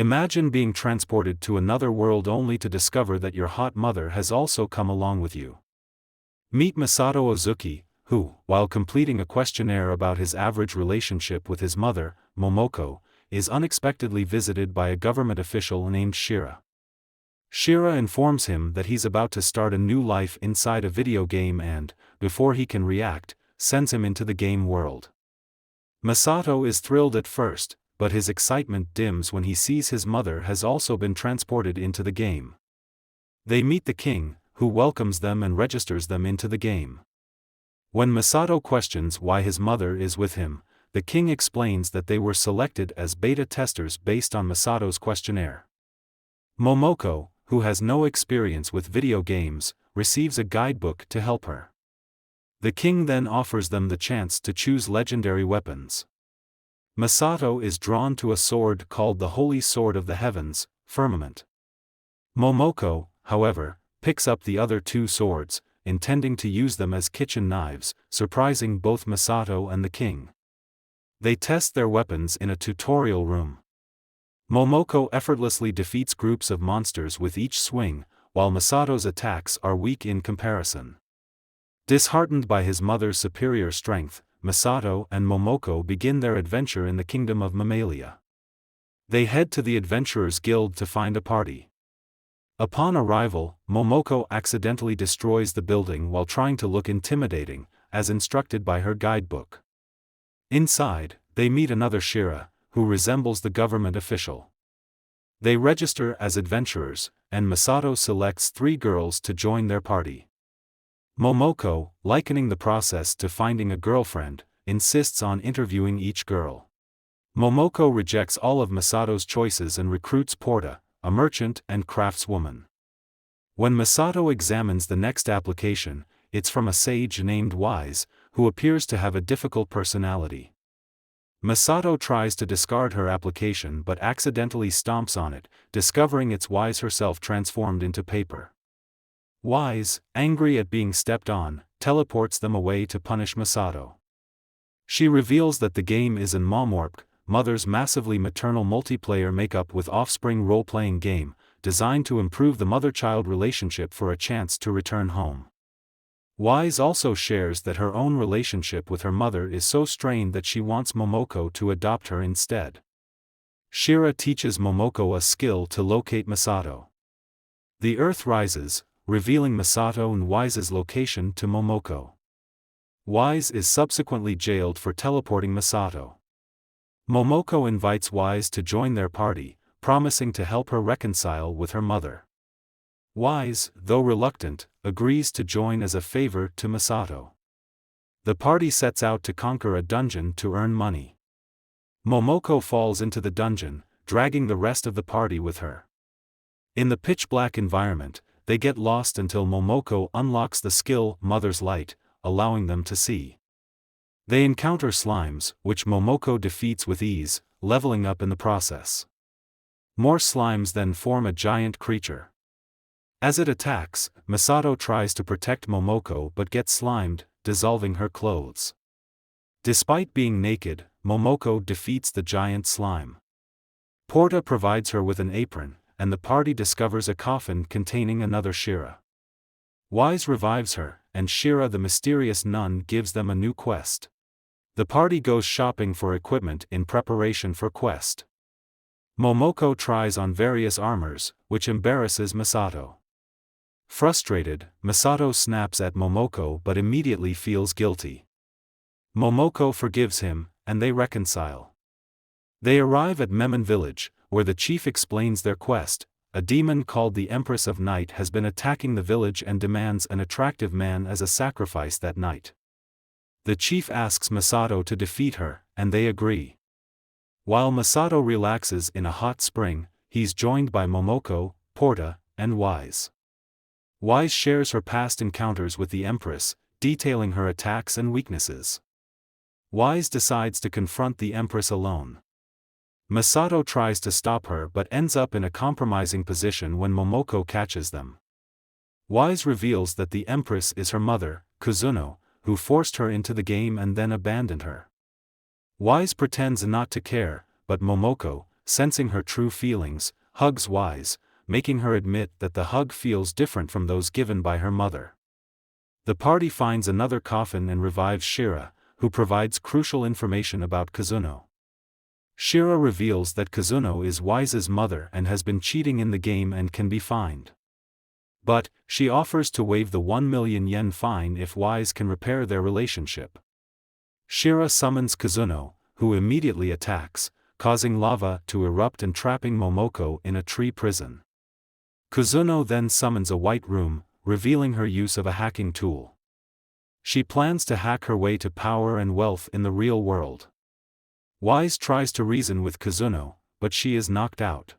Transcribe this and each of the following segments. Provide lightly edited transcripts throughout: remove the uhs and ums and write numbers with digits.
Imagine being transported to another world only to discover that your hot mother has also come along with you. Meet Masato Ozuki, who, while completing a questionnaire about his average relationship with his mother, Momoko, is unexpectedly visited by a government official named Shira. Shira informs him that he's about to start a new life inside a video game and, before he can react, sends him into the game world. Masato is thrilled at first, but his excitement dims when he sees his mother has also been transported into the game. They meet the king, who welcomes them and registers them into the game. When Masato questions why his mother is with him, the king explains that they were selected as beta testers based on Masato's questionnaire. Momoko, who has no experience with video games, receives a guidebook to help her. The king then offers them the chance to choose legendary weapons. Masato is drawn to a sword called the Holy Sword of the Heavens, Firmament. Momoko, however, picks up the other two swords, intending to use them as kitchen knives, surprising both Masato and the king. They test their weapons in a tutorial room. Momoko effortlessly defeats groups of monsters with each swing, while Masato's attacks are weak in comparison. Disheartened by his mother's superior strength, Masato and Momoko begin their adventure in the kingdom of Mammalia. They head to the Adventurers Guild to find a party. Upon arrival, Momoko accidentally destroys the building while trying to look intimidating, as instructed by her guidebook. Inside, they meet another Shira, who resembles the government official. They register as adventurers, and Masato selects 3 girls to join their party. Momoko, likening the process to finding a girlfriend, insists on interviewing each girl. Momoko rejects all of Masato's choices and recruits Porta, a merchant and craftswoman. When Masato examines the next application, it's from a sage named Wise, who appears to have a difficult personality. Masato tries to discard her application but accidentally stomps on it, discovering it's Wise herself transformed into paper. Wise, angry at being stepped on, teleports them away to punish Masato. She reveals that the game is an Momorpg, Mother's massively maternal multiplayer make-up with offspring role-playing game, designed to improve the mother-child relationship for a chance to return home. Wise also shares that her own relationship with her mother is so strained that she wants Momoko to adopt her instead. Shira teaches Momoko a skill to locate Masato. The earth rises, revealing Masato and Wise's location to Momoko. Wise is subsequently jailed for teleporting Masato. Momoko invites Wise to join their party, promising to help her reconcile with her mother. Wise, though reluctant, agrees to join as a favor to Masato. The party sets out to conquer a dungeon to earn money. Momoko falls into the dungeon, dragging the rest of the party with her. In the pitch-black environment, they get lost until Momoko unlocks the skill Mother's Light, allowing them to see. They encounter slimes, which Momoko defeats with ease, leveling up in the process. More slimes then form a giant creature. As it attacks, Masato tries to protect Momoko but gets slimed, dissolving her clothes. Despite being naked, Momoko defeats the giant slime. Porta provides her with an apron, and the party discovers a coffin containing another Shira. Wise revives her, and Shira the mysterious nun gives them a new quest. The party goes shopping for equipment in preparation for quest. Momoko tries on various armors, which embarrasses Masato. Frustrated, Masato snaps at Momoko but immediately feels guilty. Momoko forgives him, and they reconcile. They arrive at Memon Village, where the chief explains their quest. A demon called the Empress of Night has been attacking the village and demands an attractive man as a sacrifice that night. The chief asks Masato to defeat her, and they agree. While Masato relaxes in a hot spring, he's joined by Momoko, Porta, and Wise. Wise shares her past encounters with the Empress, detailing her attacks and weaknesses. Wise decides to confront the Empress alone. Masato tries to stop her but ends up in a compromising position when Momoko catches them. Wise reveals that the Empress is her mother, Kuzuno, who forced her into the game and then abandoned her. Wise pretends not to care, but Momoko, sensing her true feelings, hugs Wise, making her admit that the hug feels different from those given by her mother. The party finds another coffin and revives Shira, who provides crucial information about Kazuno. Shira reveals that Kazuno is Wise's mother and has been cheating in the game and can be fined. But, she offers to waive the 1 million yen fine if Wise can repair their relationship. Shira summons Kazuno, who immediately attacks, causing lava to erupt and trapping Momoko in a tree prison. Kazuno then summons a white room, revealing her use of a hacking tool. She plans to hack her way to power and wealth in the real world. Wise tries to reason with Kazuno, but she is knocked out.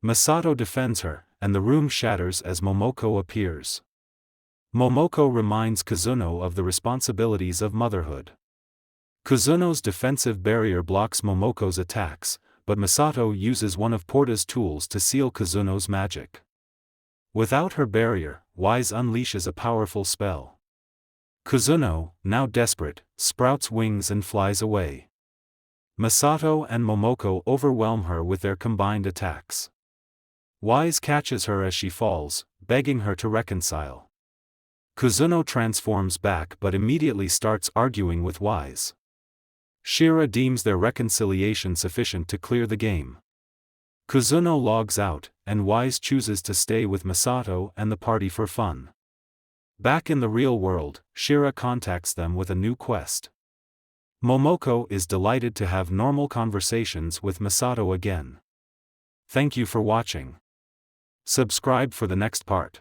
Masato defends her, and the room shatters as Momoko appears. Momoko reminds Kazuno of the responsibilities of motherhood. Kazuno's defensive barrier blocks Momoko's attacks, but Masato uses one of Porta's tools to seal Kazuno's magic. Without her barrier, Wise unleashes a powerful spell. Kazuno, now desperate, sprouts wings and flies away. Masato and Momoko overwhelm her with their combined attacks. Wise catches her as she falls, begging her to reconcile. Kazuno transforms back but immediately starts arguing with Wise. Shira deems their reconciliation sufficient to clear the game. Kazuno logs out, and Wise chooses to stay with Masato and the party for fun. Back in the real world, Shira contacts them with a new quest. Momoko is delighted to have normal conversations with Masato again. Thank you for watching. Subscribe for the next part.